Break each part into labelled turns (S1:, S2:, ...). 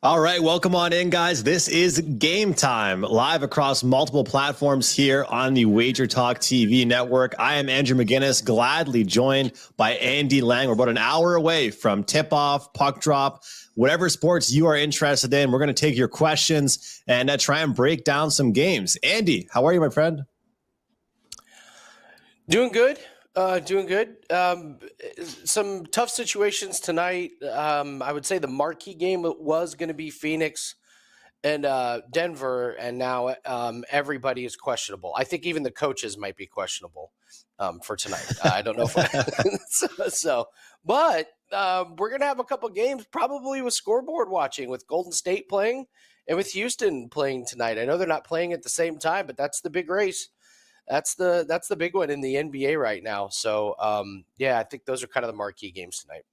S1: All right, welcome on in, guys. This is Game Time, live across multiple platforms here on the Wagertalk TV network. I am Andrew McGinnis, gladly joined by Andy Lang. We're about an hour away from tip-off, puck drop, whatever sports you are interested in. We're going to take your questions and try and break down some games. Andy, how are you, my friend?
S2: Doing good. Some tough situations tonight. I would say the marquee game was going to be Phoenix and Denver, and now everybody is questionable. I think even the coaches might be questionable for tonight. I don't know if but we're going to have a couple games probably with scoreboard watching, with Golden State playing and with Houston playing tonight. I know they're not playing at the same time, but that's the big race. That's the big one in the NBA right now. So, I think those are kind of the marquee games tonight.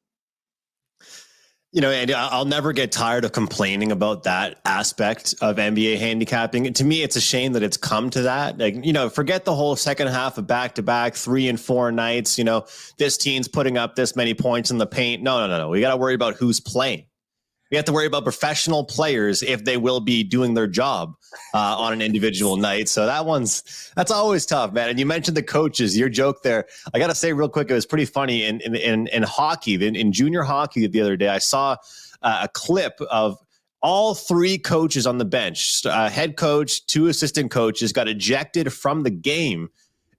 S1: You know, Andy, I'll never get tired of complaining about that aspect of NBA handicapping. To me, it's a shame that it's come to that. Like, you know, forget the whole second half of back-to-back 3 and 4 nights. You know, this team's putting up this many points in the paint. No. We got to worry about who's playing. We have to worry about professional players if they will be doing their job on an individual night. So that's always tough, man. And you mentioned the coaches, your joke there. I got to say real quick, it was pretty funny in hockey, in junior hockey the other day. I saw a clip of all 3 coaches on the bench, head coach, 2 assistant coaches got ejected from the game.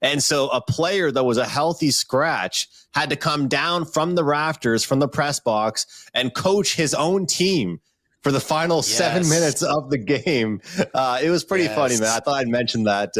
S1: And so a player that was a healthy scratch had to come down from the rafters, from the press box, and coach his own team for the final 7 minutes of the game. It was pretty funny, man. I thought I'd mention that.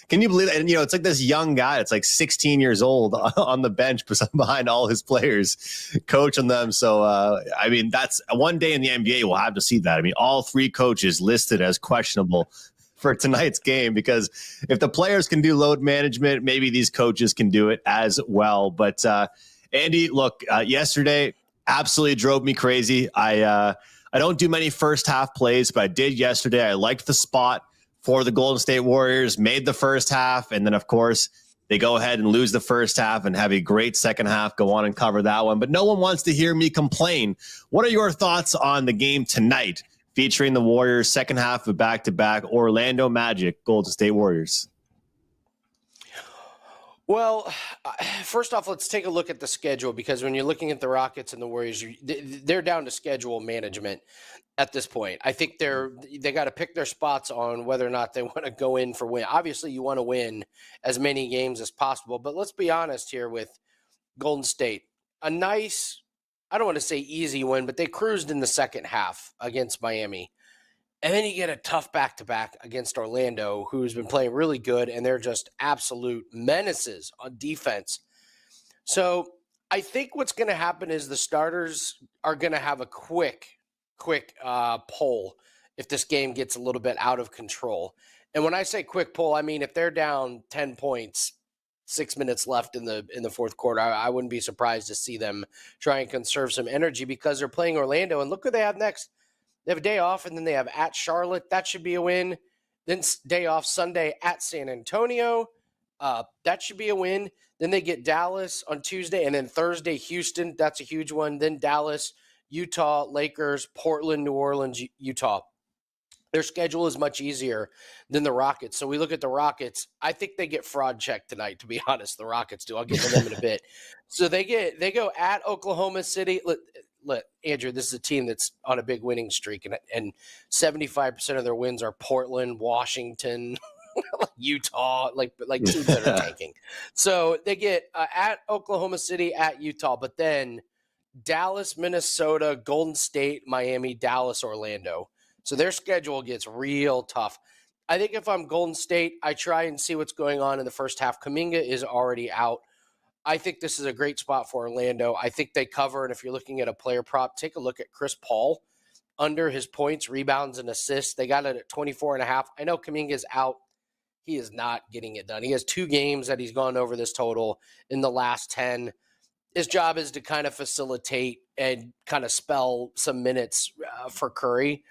S1: Can you believe it? And, you know, it's like this young guy. It's like 16 years old on the bench behind all his players, coaching them. So, I mean, that's one day in the NBA, we'll have to see that. I mean, all 3 coaches listed as questionable for tonight's game, because if the players can do load management, maybe these coaches can do it as well. But Andy, look, yesterday absolutely drove me crazy. I don't do many first half plays, but I did yesterday. I liked the spot for the Golden State Warriors, made the first half, and then of course they go ahead and lose the first half and have a great second half. Go on and cover that one. But no one wants to hear me complain. What are your thoughts on the game tonight, featuring the Warriors, second half of back-to-back Orlando Magic, Golden State Warriors?
S2: Well, first off, let's take a look at the schedule, because when you're looking at the Rockets and the Warriors, they're down to schedule management at this point. I think they got to pick their spots on whether or not they want to go in for win. Obviously, you want to win as many games as possible, but let's be honest here with Golden State. A nice, I don't want to say easy win, but they cruised in the second half against Miami. And then you get a tough back-to-back against Orlando, who's been playing really good, and they're just absolute menaces on defense. So I think what's going to happen is the starters are going to have a quick poll if this game gets a little bit out of control. And when I say quick poll, I mean if they're down 10 points, 6 minutes left in the fourth quarter, I wouldn't be surprised to see them try and conserve some energy, because they're playing Orlando. And look who they have next. They have a day off, and then they have at Charlotte. That should be a win. Then day off Sunday at San Antonio. That should be a win. Then they get Dallas on Tuesday, and then Thursday, Houston. That's a huge one. Then Dallas, Utah, Lakers, Portland, New Orleans, Utah. Their schedule is much easier than the Rockets. So we look at the Rockets. I think they get fraud checked tonight, to be honest. The Rockets do. I'll get to them in a bit. So they go at Oklahoma City. Look, Andrew, this is a team that's on a big winning streak, and 75% of their wins are Portland, Washington, Utah, like teams that are tanking. So they get at Oklahoma City, at Utah, but then Dallas, Minnesota, Golden State, Miami, Dallas, Orlando. So their schedule gets real tough. I think if I'm Golden State, I try and see what's going on in the first half. Kuminga is already out. I think this is a great spot for Orlando. I think they cover, and if you're looking at a player prop, take a look at Chris Paul under his points, rebounds, and assists. They got it at 24.5. I know Kuminga's out. He is not getting it done. He has 2 games that he's gone over this total in the last 10. His job is to kind of facilitate and kind of spell some minutes for Curry.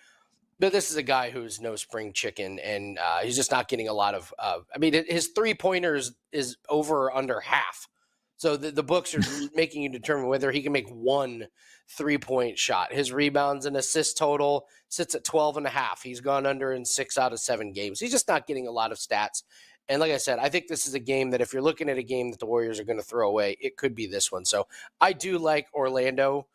S2: But this is a guy who's no spring chicken, and he's just not getting a lot of I mean, his three-pointers is over or under half. So the books are making you determine whether he can make one 3-point shot. His rebounds and assist total sits at 12.5. He's gone under in 6 out of 7 games. He's just not getting a lot of stats. And like I said, I think this is a game that if you're looking at a game that the Warriors are going to throw away, it could be this one. So I do like Orlando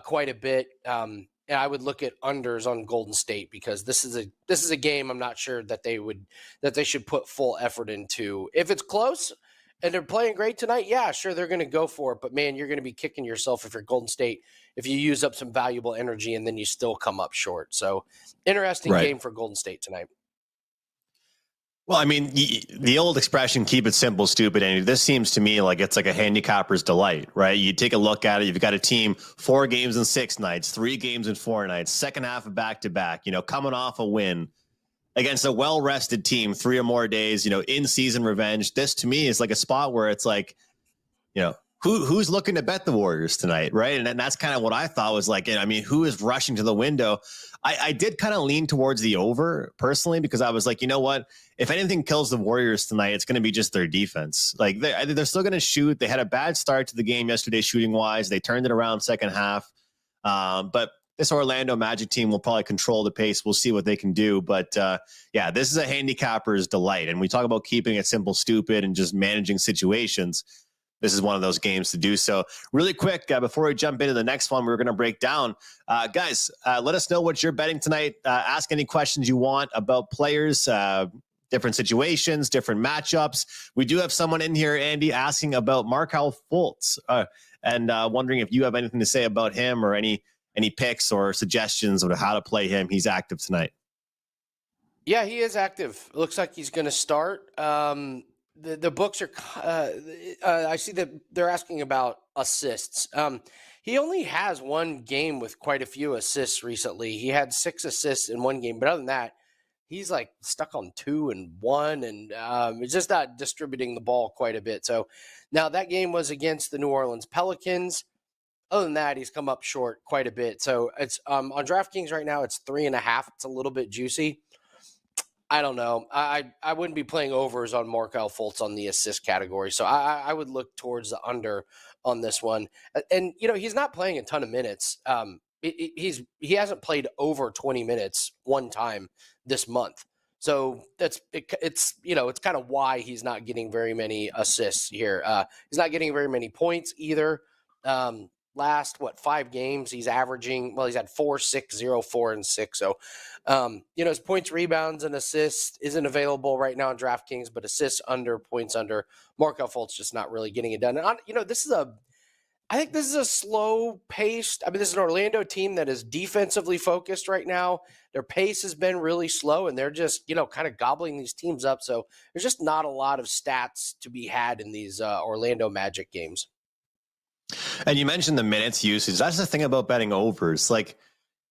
S2: quite a bit. And I would look at unders on Golden State because this is a game I'm not sure that they should put full effort into. If it's close and they're playing great tonight, yeah, sure, they're going to go for it. But man, you're going to be kicking yourself if you're Golden State if you use up some valuable energy and then you still come up short. So interesting game for Golden State tonight.
S1: Well, I mean, the old expression, keep it simple, stupid, and this seems to me like it's like a handicapper's delight, right? You take a look at it. You've got a team 4 games in 6 nights, 3 games in 4 nights, second half of back-to-back, coming off a win against a well-rested team 3 or more days, in-season revenge. This, to me, is like a spot where it's like, who's looking to bet the Warriors tonight, right? And that's kind of what I thought was like, I mean, who is rushing to the window? I did kind of lean towards the over personally because I was like, you know what? If anything kills the Warriors tonight, it's going to be just their defense. Like they're still going to shoot. They had a bad start to the game yesterday shooting wise. They turned it around second half. But this Orlando Magic team will probably control the pace. We'll see what they can do. But yeah, this is a handicapper's delight. And we talk about keeping it simple, stupid, and just managing situations. This is one of those games to do so. Really quick, before we jump into the next one, we're going to break down. Guys, let us know what you're betting tonight. Ask any questions you want about players, different situations, different matchups. We do have someone in here, Andy, asking about Markelle Fultz and wondering if you have anything to say about him or any picks or suggestions of how to play him. He's active tonight.
S2: Yeah, he is active. Looks like he's going to start. The books are I see that they're asking about assists. He only has one game with quite a few assists recently. He had 6 assists in one game, but other than that, he's like stuck on 2 and 1, and it's just not distributing the ball quite a bit. So now that game was against the New Orleans Pelicans. Other than that, he's come up short quite a bit. So it's on DraftKings right now, it's 3.5. It's a little bit juicy. I don't know. I wouldn't be playing overs on Markelle Fultz on the assist category. So I would look towards the under on this one. And, he's not playing a ton of minutes. He hasn't played over 20 minutes one time this month. So it's kind of why he's not getting very many assists here. He's not getting very many points either. Last 5 games he's averaging, he's had 4, 6, 0, 4, and 6. So his points, rebounds, and assists isn't available right now on DraftKings, but assists under, points under. Markelle Fultz just not really getting it done. And I think this is a slow paced. I mean, this is an Orlando team that is defensively focused right now. Their pace has been really slow, and they're just kind of gobbling these teams up. So there's just not a lot of stats to be had in these Orlando Magic games.
S1: And you mentioned the minutes usage. That's the thing about betting overs. Like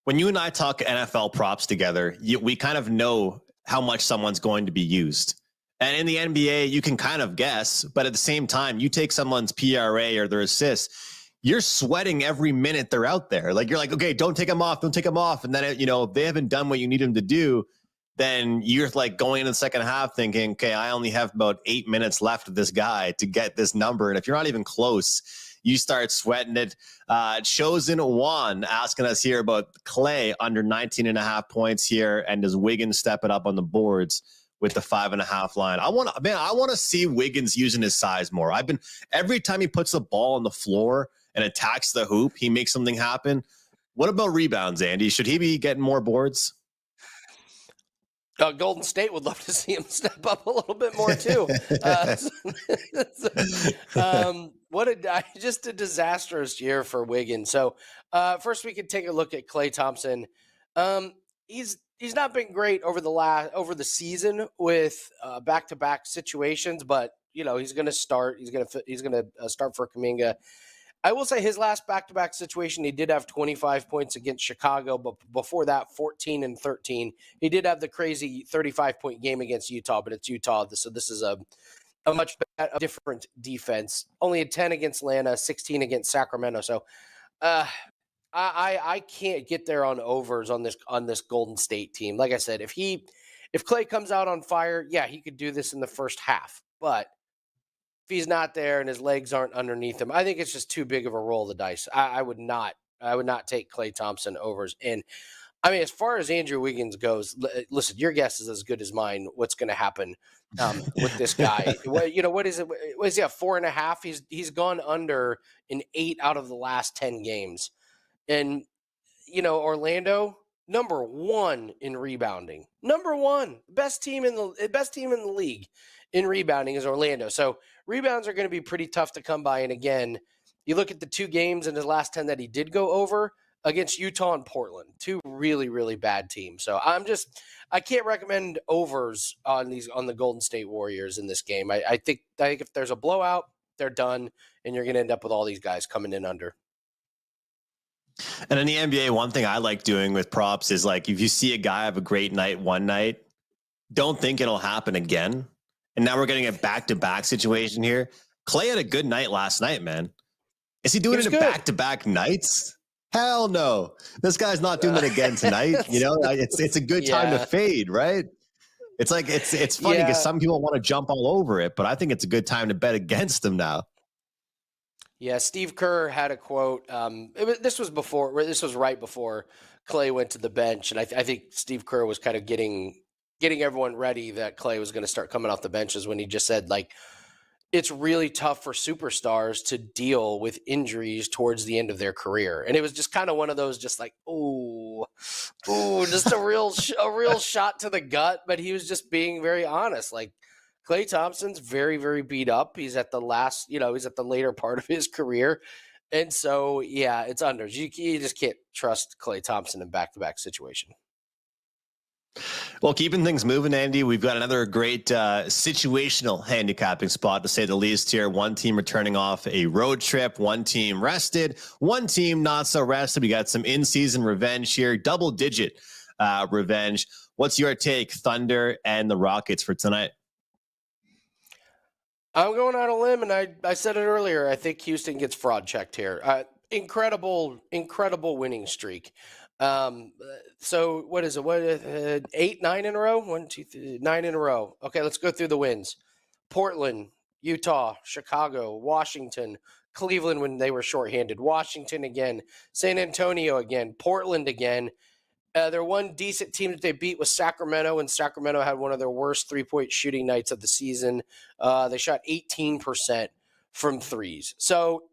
S1: when you and I talk NFL props together, we kind of know how much someone's going to be used. And in the NBA, you can kind of guess, but at the same time, you take someone's PRA or their assists, you're sweating every minute they're out there. Like you're like, okay, don't take them off. And then, if they haven't done what you need them to do, then you're like going into the second half thinking, okay, I only have about 8 minutes left of this guy to get this number. And if you're not even close, you start sweating it. Chosen Juan asking us here about Clay under 19.5 points here. And does Wiggins step it up on the boards with the 5.5 line? I want to see Wiggins using his size more. Every time he puts the ball on the floor and attacks the hoop, he makes something happen. What about rebounds, Andy? Should he be getting more boards?
S2: Golden State would love to see him step up a little bit more too. Just a disastrous year for Wiggins. So first we could take a look at Klay Thompson. He's not been great over the season with back-to-back situations, but he's going to start. He's going to start for Kuminga. I will say his last back-to-back situation, he did have 25 points against Chicago, but before that, 14 and 13. He did have the crazy 35-point game against Utah, but it's Utah, so this is a much different defense. Only a 10 against Atlanta, 16 against Sacramento. So I can't get there on overs on this Golden State team. Like I said, if Klay comes out on fire, yeah, he could do this in the first half, but if he's not there and his legs aren't underneath him, I think it's just too big of a roll of the dice. I would not take Klay Thompson overs. And I mean, as far as Andrew Wiggins goes, listen, your guess is as good as mine. What's going to happen with this guy? What is it? What is he at 4.5? He's gone under in 8 out of the last 10 games, and Orlando, number 1 in rebounding. Number 1, best team in the league in rebounding is Orlando. So rebounds are going to be pretty tough to come by. And again, you look at the 2 games in his last 10 that he did go over against Utah and Portland, 2 really, really bad teams. So I can't recommend overs on the Golden State Warriors in this game. I think if there's a blowout, they're done, and you're going to end up with all these guys coming in under.
S1: And in the NBA, one thing I like doing with props is like, if you see a guy have a great night one night, don't think it'll happen again. And now we're getting a back-to-back situation here. Klay had a good night last night, man. Is he doing it in back-to-back nights? Hell no. This guy's not doing it again tonight. It's a good time to fade, right? It's like it's funny because some people want to jump all over it, but I think it's a good time to bet against them now.
S2: Yeah, Steve Kerr had a quote. This was right before Klay went to the bench, and I think Steve Kerr was kind of getting everyone ready that Klay was going to start coming off the benches when he just said, like, it's really tough for superstars to deal with injuries towards the end of their career. And it was just kind of one of those, just like, just a real shot to the gut. But he was just being very honest. Like, Klay Thompson's very, very beat up. He's at the later part of his career. And so, yeah, it's unders. You just can't trust Klay Thompson in back-to-back situation.
S1: Well, keeping things moving, Andy, we've got another great situational handicapping spot, to say the least here. One team returning off a road trip, one team rested, one team not so rested. We got some in-season revenge here, double-digit revenge. What's your take, Thunder and the Rockets, for tonight?
S2: I'm going out on a limb, and I said it earlier. I think Houston gets fraud checked here. Incredible winning streak. So what is it? 8, 9 in a row? 1, 2, 3, 9 in a row. Okay, let's go through the wins. Portland, Utah, Chicago, Washington, Cleveland when they were shorthanded, Washington again, San Antonio again, Portland again. Their one decent team that they beat was Sacramento, and Sacramento had one of their worst three-point shooting nights of the season. They shot 18% from threes. So,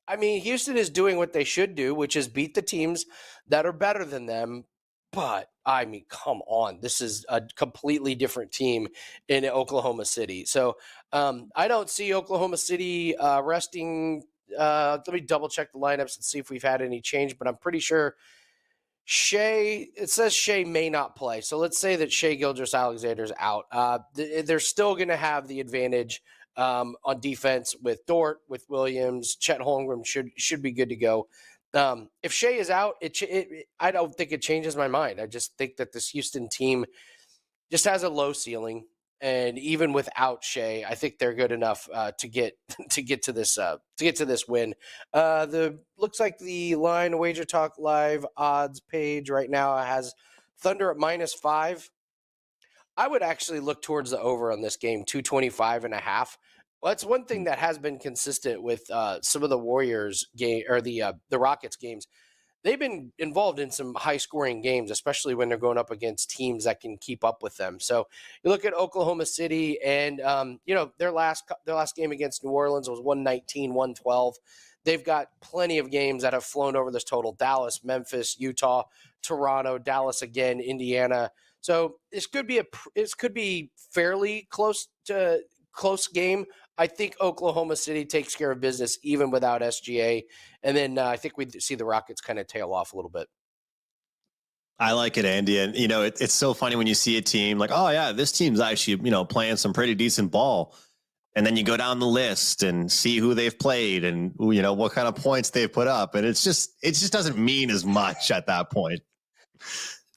S2: I mean, Houston is doing what they should do, which is beat the teams that are better than them. But, I mean, come on. This is a completely different team in Oklahoma City. So, I don't see Oklahoma City resting. Let me double-check the lineups and see if we've had any change, but I'm pretty sure it says Shea may not play. So let's say that Shea Gilgeous-Alexander's out. They're still going to have the advantage on defense with Dort, with Williams. Chet Holmgren should be good to go. If Shea is out, I don't think it changes my mind. I just think that this Houston team just has a low ceiling. And even without Shea, I think they're good enough to get to this win. Looks like the line Wagertalk Live odds page right now has Thunder at -5. I would actually look towards the over on this game, 225.5. Well, that's one thing that has been consistent with some of the Warriors game or the Rockets games. They've been involved in some high-scoring games, especially when they're going up against teams that can keep up with them. So you look at Oklahoma City, and their last game against New Orleans was 119-112. They've got plenty of games that have flown over this total: Dallas, Memphis, Utah, Toronto, Dallas again, Indiana. So this could be fairly close game. I think Oklahoma City takes care of business even without SGA. And then I think we see the Rockets kind of tail off a little bit.
S1: I like it, Andy. And, it's so funny when you see a team like, oh, yeah, this team's actually, playing some pretty decent ball. And then you go down the list and see who they've played and, what kind of points they've put up. And it just doesn't mean as much at that point.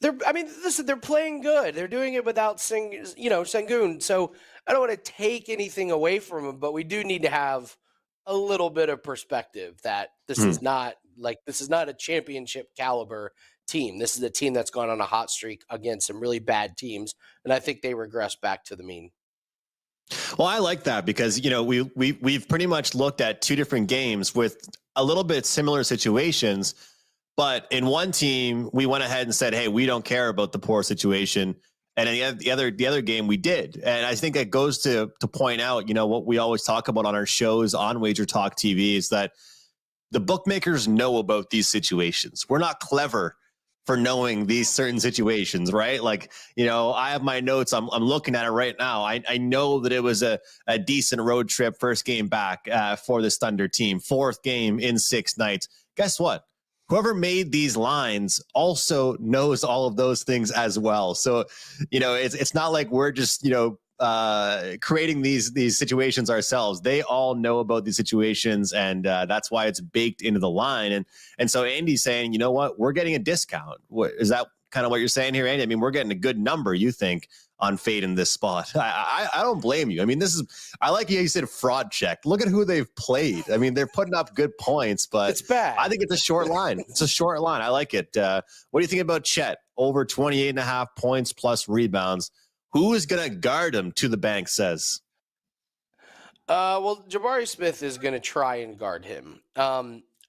S2: They're playing good. They're doing it without Sengun. So I don't want to take anything away from them, but we do need to have a little bit of perspective that this is not a championship caliber team. This is a team that's gone on a hot streak against some really bad teams, and I think they regress back to the mean.
S1: Well, I like that because, we've pretty much looked at two different games with a little bit similar situations, but in one team we went ahead and said, hey, we don't care about the poor situation. And in the other game we did. And I think it goes to point out, what we always talk about on our shows on Wagertalk TV is that the bookmakers know about these situations. We're not clever for knowing these certain situations, right? Like, I have my notes. I'm looking at it right now. I know that it was a decent road trip, first game back for this Thunder team, fourth game in 6 nights. Guess what? Whoever made these lines also knows all of those things as well. So, it's not like we're just, creating these situations ourselves. They all know about these situations, and that's why it's baked into the line. And so Andy's saying, you know what, we're getting a discount. Is that kind of what you're saying here, Andy? I mean, we're getting a good number, you think, on fade in this spot. I don't blame you. I mean, I like how you said fraud check. Look at who they've played. I mean, they're putting up good points, but
S2: it's bad.
S1: I think it's a short line. It's a short line. I like it. What do you think about Chet? Over 28.5 points plus rebounds. Who is going to guard him, to the bank says?
S2: Well, Jabari Smith is going to try and guard him.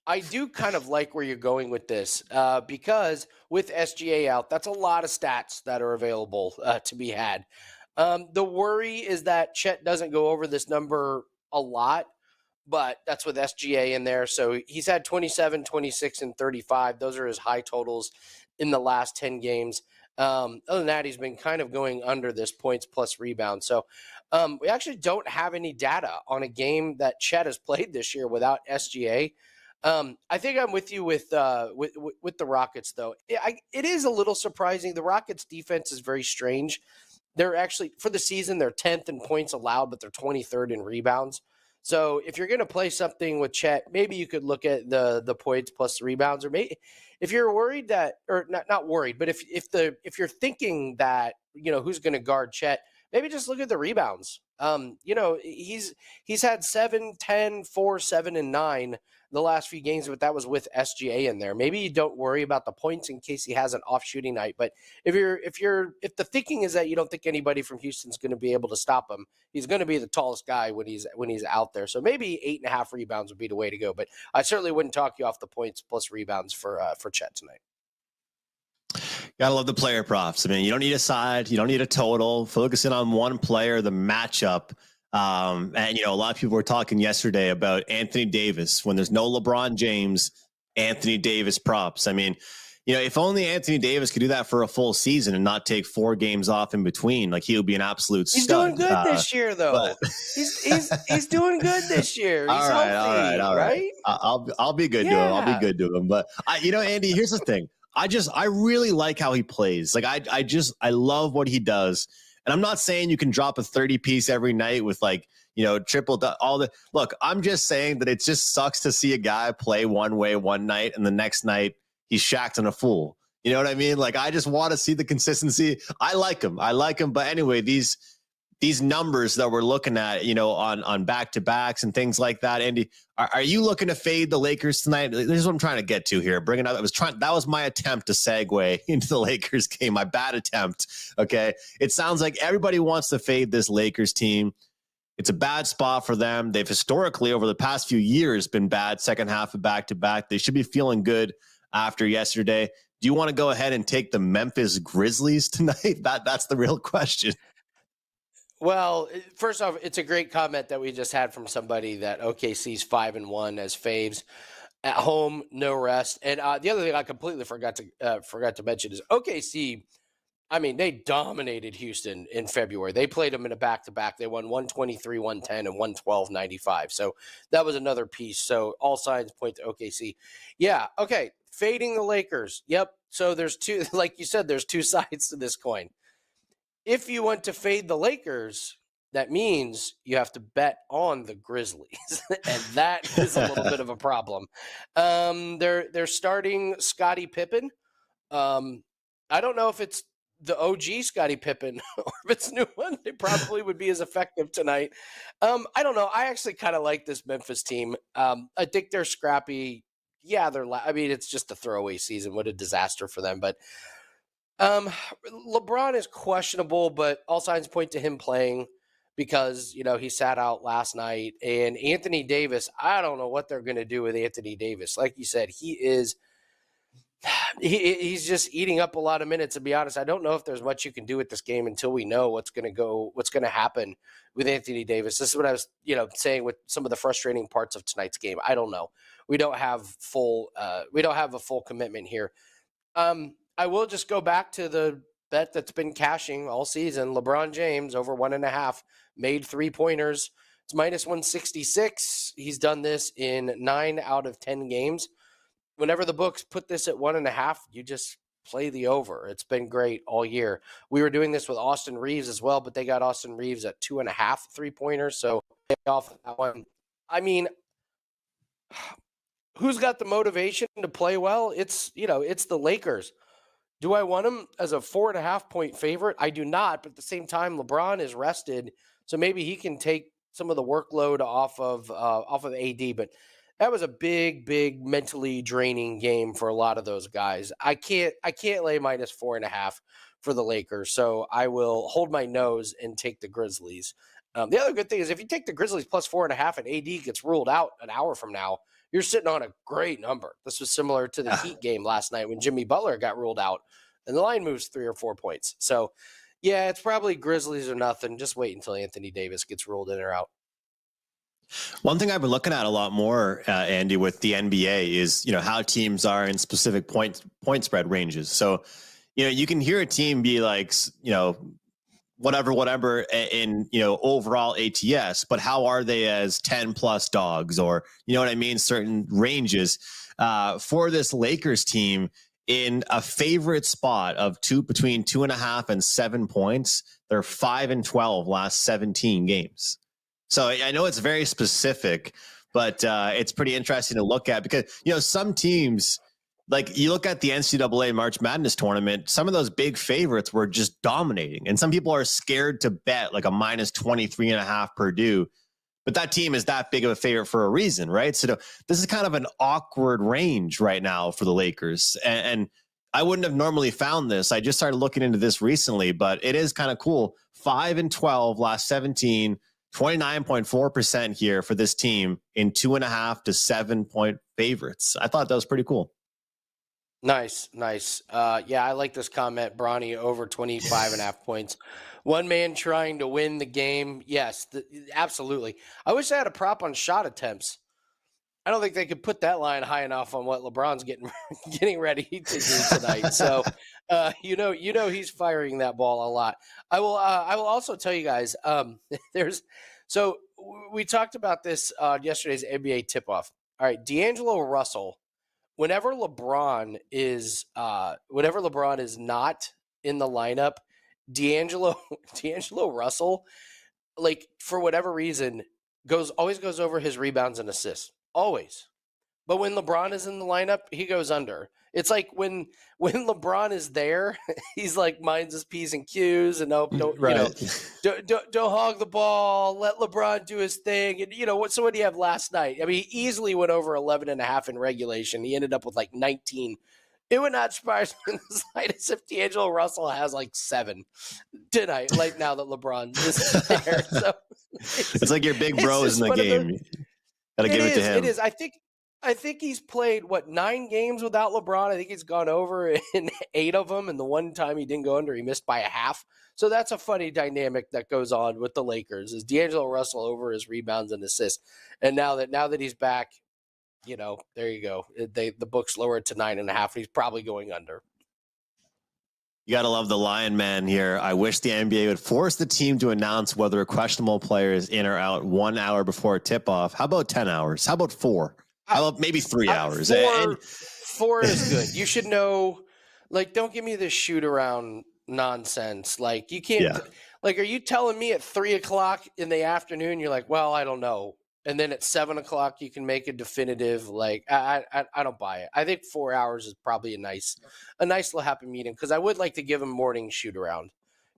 S2: I do kind of like where you're going with this because with SGA out, that's a lot of stats that are available to be had. The worry is that Chet doesn't go over this number a lot, but that's with SGA in there. So he's had 27, 26, and 35. Those are his high totals in the last 10 games. Other than that, he's been kind of going under this points plus rebounds. So we actually don't have any data on a game that Chet has played this year without SGA. I think I'm with you with the Rockets, though. It is a little surprising. The Rockets' defense is very strange. They're actually, for the season, they're 10th in points allowed, but they're 23rd in rebounds. So if you're going to play something with Chet, maybe you could look at the points plus the rebounds, or maybe if you're worried that, or not worried, but if you're thinking that, who's going to guard Chet, maybe just look at the rebounds. He's had 7, 10, 4, 7, and 9 the last few games, but that was with SGA in there. Maybe you don't worry about the points in case he has an off shooting night. But if the thinking is that you don't think anybody from Houston's going to be able to stop him, he's going to be the tallest guy when he's out there. So maybe 8.5 rebounds would be the way to go. But I certainly wouldn't talk you off the points plus rebounds for Chet tonight.
S1: Gotta love the player props. I mean, you don't need a side, you don't need a total. Focus in on one player, the matchup. And a lot of people were talking yesterday about Anthony Davis when there's no LeBron James. Anthony Davis props. I mean, if only Anthony Davis could do that for a full season and not take 4 games off in between, like he would be an absolute stud.
S2: He's doing good this year, though. He's doing good this year. He's healthy, all right.
S1: I'll be good to him. I'll be good to him. But Andy, here's the thing. I really like how he plays. Like I love what he does. And I'm not saying you can drop a 30 piece every night with triple all the look. I'm just saying that it just sucks to see a guy play one way one night and the next night he's shacked and a fool. You know what I mean? Like I just want to see the consistency. I like him. But anyway, these numbers that we're looking at, on back-to-backs and things like that, Andy, are you looking to fade the Lakers tonight? This is what I'm trying to get to here. Bringing up, that was my attempt to segue into the Lakers game. My bad attempt. Okay. It sounds like everybody wants to fade this Lakers team. It's a bad spot for them. They've historically, over the past few years, been bad second half of back-to-back. They should be feeling good after yesterday. Do you want to go ahead and take the Memphis Grizzlies tonight? That's the real question.
S2: Well, first off, it's a great comment that we just had from somebody that OKC's 5-1 as faves at home, no rest. And the other thing I completely forgot to mention is OKC. I mean, they dominated Houston in February. They played them in a back-to-back. They won 123-110 and 112-95. So that was another piece. So all signs point to OKC. Yeah, okay. Fading the Lakers. Yep. So there's two, like you said, there's two sides to this coin. If you want to fade the Lakers, that means you have to bet on the Grizzlies, and that is a little bit of a problem. They're starting Scottie Pippen. I don't know if it's the OG Scottie Pippen or if it's a new one. They probably would be as effective tonight. I don't know. I actually kind of like this Memphis team. I think they're scrappy. Yeah, it's just a throwaway season. What a disaster for them. But LeBron is questionable, but all signs point to him playing. because, he sat out last night. And Anthony Davis, I don't know what they're going to do with Anthony Davis. Like you said, he's just eating up a lot of minutes. To be honest, I don't know if there's much you can do with this game until we know what's going to happen with Anthony Davis. This is what I was, saying with some of the frustrating parts of tonight's game. I don't know. We don't have a full commitment here. I will just go back to the bet that's been cashing all season. LeBron James over 1.5 made 3-pointers. It's minus 166. He's done this in 9 out of 10 games. Whenever the books put this at 1.5, you just play the over. It's been great all year. We were doing this with Austin Reeves as well, but they got Austin Reeves at 2.5 3-pointers. So off that one. I mean, who's got the motivation to play well? It's the Lakers. Do I want them as a 4.5-point favorite? I do not, but at the same time, LeBron is rested, so maybe he can take some of the workload off of AD. But that was a big mentally draining game for a lot of those guys. I can't lay minus 4.5 for the Lakers, so I will hold my nose and take the Grizzlies. The other good thing is if you take the Grizzlies plus 4.5 and AD gets ruled out an hour from now, you're sitting on a great number. This was similar to the Heat game last night when Jimmy Butler got ruled out and the line moves 3 or 4 points. So, yeah, it's probably Grizzlies or nothing. Just wait until Anthony Davis gets ruled in or out.
S1: One thing I've been looking at a lot more, Andy, with the NBA is, how teams are in specific point spread ranges. So, you can hear a team be like, whatever in, overall ATS, but how are they as 10 plus dogs or, what I mean? Certain ranges for this Lakers team in a favorite spot of between 2.5 and 7 points. They're 5-12 last 17 games. So I know it's very specific, but it's pretty interesting to look at because, some teams, like you look at the NCAA March Madness tournament, some of those big favorites were just dominating. And some people are scared to bet like a minus 23.5 Purdue, but that team is that big of a favorite for a reason, right? So this is kind of an awkward range right now for the Lakers. And I wouldn't have normally found this. I just started looking into this recently, but it is kind of cool. 5-12 last 17, 29.4% here for this team in 2.5 to 7 point favorites. I thought that was pretty cool.
S2: Nice. Yeah, I like this comment. Bronny over 25.5 points. One man trying to win the game. Yes, absolutely. I wish I had a prop on shot attempts. I don't think they could put that line high enough on what LeBron's getting ready to do tonight. So, he's firing that ball a lot. I will also tell you guys. So we talked about this yesterday's NBA tip-off. All right, D'Angelo Russell. Whenever LeBron is not in the lineup, D'Angelo Russell, like for whatever reason, always goes over his rebounds and assists. Always. But when LeBron is in the lineup, he goes under. It's like when LeBron is there, he's like minds his P's and Q's and don't hog the ball, let LeBron do his thing. And so what do you have last night? I mean, he easily went over 11.5 in regulation. He ended up with like 19. It would not surprise me in the slightest if D'Angelo Russell has like 7 tonight, like now that LeBron is there. So
S1: it's like your big bro is in the game. Gotta give it to him.
S2: It is. I think he's played, 9 games without LeBron. I think he's gone over in 8 of them. And the one time he didn't go under, he missed by a half. So that's a funny dynamic that goes on with the Lakers is D'Angelo Russell over his rebounds and assists. And now that he's back, there you go. The book's lowered to 9.5. And he's probably going under.
S1: You got to love the Lion Man here. I wish the NBA would force the team to announce whether a questionable player is in or out 1 hour before tip-off. How about 10 hours? How about 4? How about maybe 3 hours?
S2: 4 is good. You should know, don't give me this shoot around nonsense. You can't, are you telling me at 3:00 in the afternoon, you're like, well, I don't know. And then at 7:00, you can make a definitive, I don't buy it. I think 4 hours is probably a nice little happy medium because I would like to give them morning shoot around.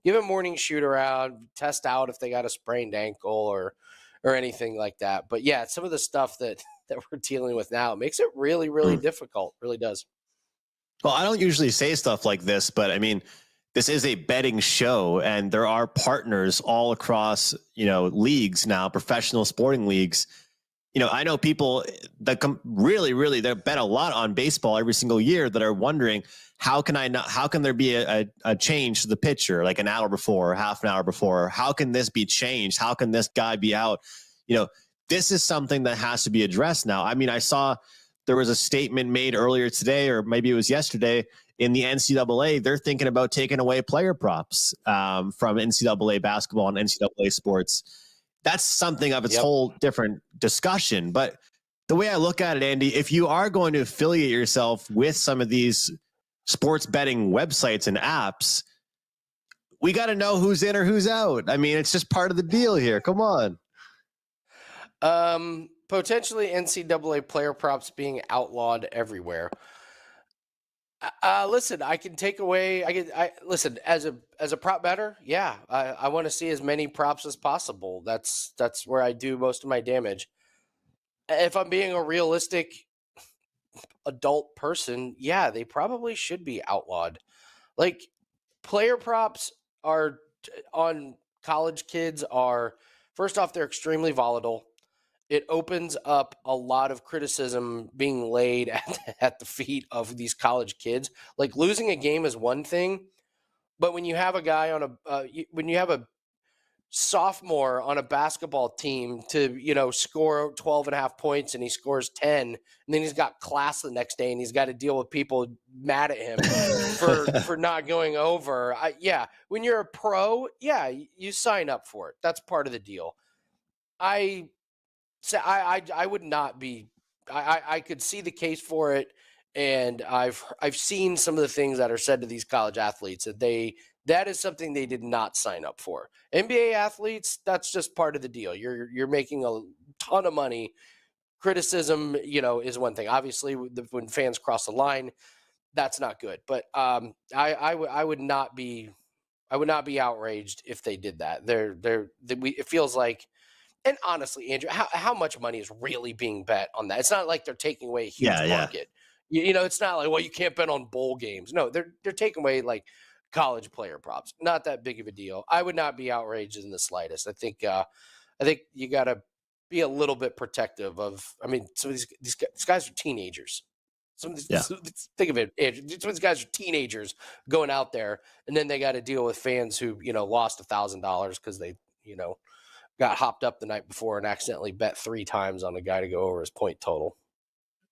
S2: Give them morning shoot around, test out if they got a sprained ankle or anything like that. But yeah, some of the stuff that we're dealing with now makes it really, really difficult. Really does.
S1: Well, I don't usually say stuff like this, but I mean, this is a betting show, and there are partners all across, leagues now, professional sporting leagues. I know people that really that bet a lot on baseball every single year that are wondering, how can there be a change to the pitcher, like an hour before, or half an hour before? How can this be changed? How can this guy be out? This is something that has to be addressed now. I mean, I saw there was a statement made earlier today, or maybe it was yesterday, in the NCAA. They're thinking about taking away player props from NCAA basketball and NCAA sports. That's something of its whole different discussion. But the way I look at it, Andy, if you are going to affiliate yourself with some of these sports betting websites and apps, we got to know who's in or who's out. I mean, it's just part of the deal here. Come on.
S2: Potentially NCAA player props being outlawed everywhere. Listen, I can take away. Listen, as a prop better. Yeah, I want to see as many props as possible. That's where I do most of my damage. If I'm being a realistic adult person, yeah, they probably should be outlawed. Like, player props are on college kids are, first off, they're extremely volatile. It opens up a lot of criticism being laid at the feet of these college kids. Like, losing a game is one thing, but when you have a guy on when you have a sophomore on a basketball team to, score 12 and a half points and he scores 10, and then he's got class the next day and he's got to deal with people mad at him for not going over. When you're a pro, you sign up for it. That's part of the deal. I would not be. I could see the case for it, and I've seen some of the things that are said to these college athletes that is something they did not sign up for. NBA athletes, that's just part of the deal. You're making a ton of money. Criticism, is one thing. Obviously, when fans cross the line, that's not good. But I would not be outraged if they did that. It feels like. And honestly, Andrew, how much money is really being bet on that? It's not like they're taking away a huge market. It's not like, well, you can't bet on bowl games. No, they're taking away like college player props. Not that big of a deal. I would not be outraged in the slightest. I think you got to be a little bit protective of. I mean, some of these guys are teenagers. Think of it, Andrew. Some of these guys are teenagers going out there, and then they got to deal with fans who lost $1,000 because they got hopped up the night before and accidentally bet 3 times on a guy to go over his point total.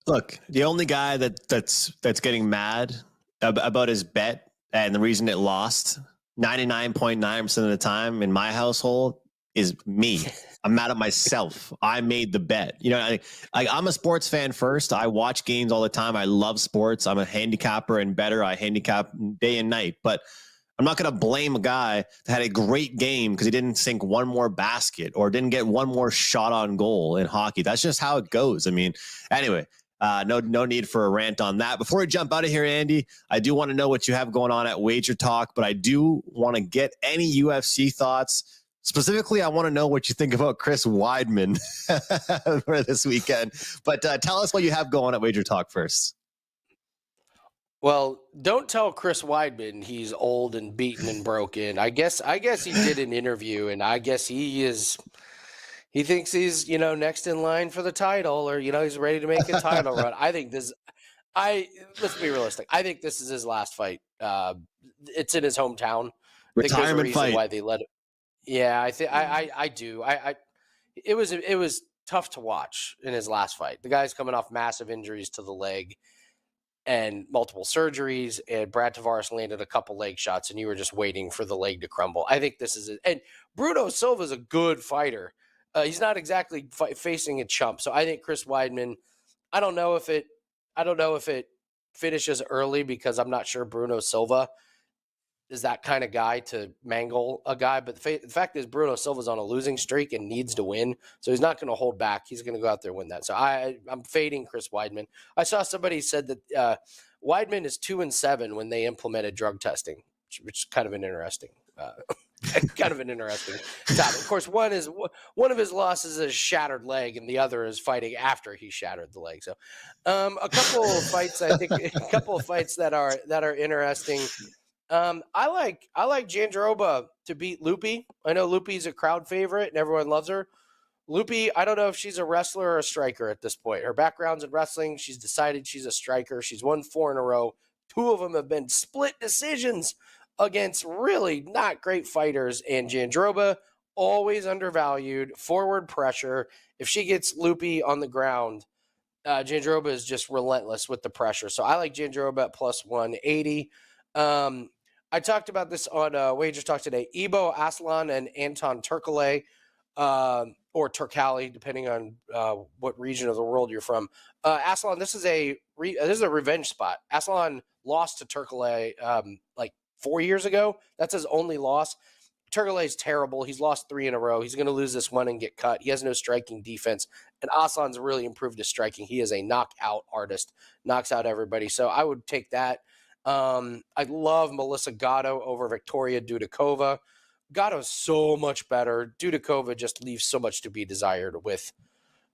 S1: Look, the only guy that's getting mad about his bet and the reason it lost 99.9% of the time in my household is me. I'm mad at myself. I made the bet. I'm a sports fan first. I watch games all the time. I love sports. I'm a handicapper and better. I handicap day and night, but I'm not going to blame a guy that had a great game because he didn't sink one more basket or didn't get one more shot on goal in hockey. That's just how it goes. I mean, anyway, no need for a rant on that. Before we jump out of here, Andy, I do want to know what you have going on at Wagertalk, but I do want to get any UFC thoughts. Specifically, I want to know what you think about Chris Weidman for this weekend. But tell us what you have going at Wagertalk first.
S2: Well, don't tell Chris Weidman he's old and beaten and broken. I guess he did an interview, and I guess he thinks he's, next in line for the title, or, he's ready to make a title run. Let's be realistic. I think this is his last fight. It's in his hometown.
S1: Retirement fight.
S2: Why they let it. Yeah, I do. It was tough to watch in his last fight. The guy's coming off massive injuries to the leg and multiple surgeries, and Brad Tavares landed a couple leg shots, and you were just waiting for the leg to crumble. I think this is it. And Bruno Silva is a good fighter. He's not exactly facing a chump. So I think Chris Weidman, I don't know if it finishes early because I'm not sure Bruno Silva is that kind of guy to mangle a guy. But the fact is Bruno Silva's on a losing streak and needs to win. So he's not going to hold back. He's going to go out there and win that. So I'm fading Chris Weidman. I saw somebody said that Weidman is 2-7 when they implemented drug testing, which is kind of an interesting topic. Of course, one of his losses is a shattered leg, and the other is fighting after he shattered the leg. So, a couple of fights, I think, that are interesting. I like Jandiroba to beat Loopy. I know Loopy's a crowd favorite and everyone loves her. Loopy, I don't know if she's a wrestler or a striker at this point. Her background's in wrestling. She's decided she's a striker. She's won 4 in a row. 2 of them have been split decisions against really not great fighters. And Jandiroba, always undervalued, forward pressure. If she gets Loopy on the ground, Jandiroba is just relentless with the pressure. So I like Jandiroba at plus 180. I talked about this on Wager Talk today. Ibo Aslan and Anton Turkalay, or Turkali, depending on what region of the world you're from. Aslan, this is a revenge spot. Aslan lost to Turkalay like 4 years ago. That's his only loss. Turkalay is terrible. He's lost 3 in a row. He's going to lose this one and get cut. He has no striking defense. And Aslan's really improved his striking. He is a knockout artist, knocks out everybody. So I would take that. I love Melissa Gatto over Victoria Dudikova. Gatto's so much better. Dudikova just leaves so much to be desired with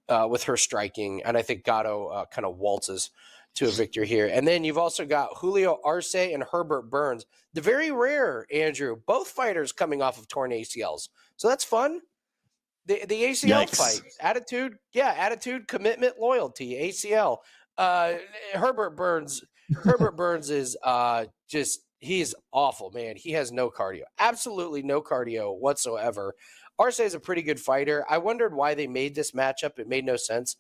S2: her striking. And I think Gatto kind of waltzes to a victory here. And then you've also got Julio Arce and Herbert Burns. The very rare, Andrew, both fighters coming off of torn ACLs. So that's fun. The ACL fight. Attitude, commitment, loyalty, ACL. Herbert Burns is he's awful, man. He has no cardio. Absolutely no cardio whatsoever. Arce is a pretty good fighter. I wondered why they made this matchup. It made no sense.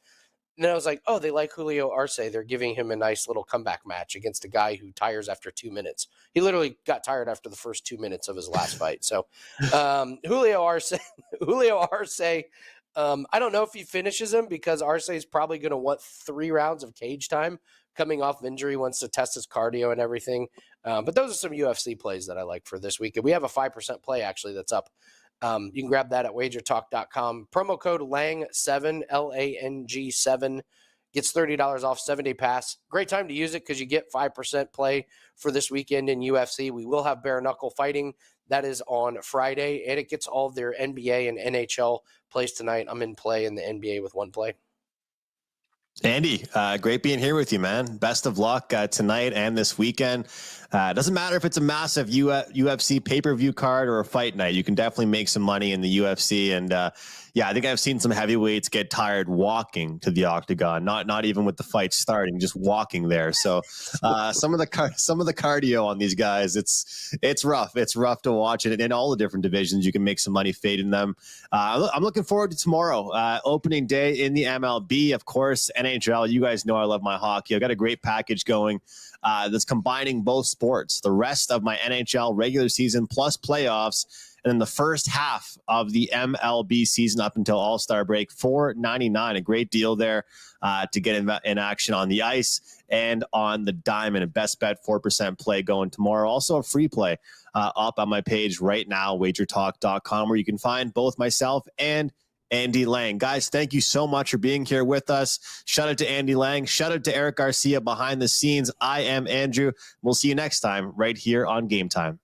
S2: And then I was like, oh, they like Julio Arce. They're giving him a nice little comeback match against a guy who tires after 2 minutes. He literally got tired after the first 2 minutes of his last fight. So Julio Arce, I don't know if he finishes him because Arce is probably going to want 3 rounds of cage time coming off injury, wants to test his cardio and everything. But those are some UFC plays that I like for this week. And we have a 5% play actually that's up. You can grab that at wagertalk.com. Promo code LANG7, LANG7, gets $30 off 7-day pass. Great time to use it because you get 5% play for this weekend in UFC. We will have bare knuckle fighting. That is on Friday, and it gets all of their NBA and NHL plays tonight. I'm in play in the NBA with 1 play.
S1: Andy, great being here with you, man. Best of luck tonight and this weekend. Doesn't matter if it's a massive UFC pay-per-view card or a fight night. You can definitely make some money in the UFC. And I think I've seen some heavyweights get tired walking to the octagon, not even with the fight starting, just walking there. So some of the cardio on these guys, it's rough. It's rough to watch it. And in all the different divisions, you can make some money fading them. I'm looking forward to tomorrow, opening day in the MLB, of course, NHL. You guys know I love my hockey. I've got a great package going that's combining both sports, the rest of my NHL regular season plus playoffs, and then the first half of the MLB season up until All-Star break. $4.99, a great deal there to get in action on the ice and on the diamond. A best bet 4% play going tomorrow. Also a free play up on my page right now, wagertalk.com, where you can find both myself and Andy Lang. Guys, thank you so much for being here with us. Shout out to Andy Lang. Shout out to Eric Garcia behind the scenes. I am Andrew. We'll see you next time right here on Game Time.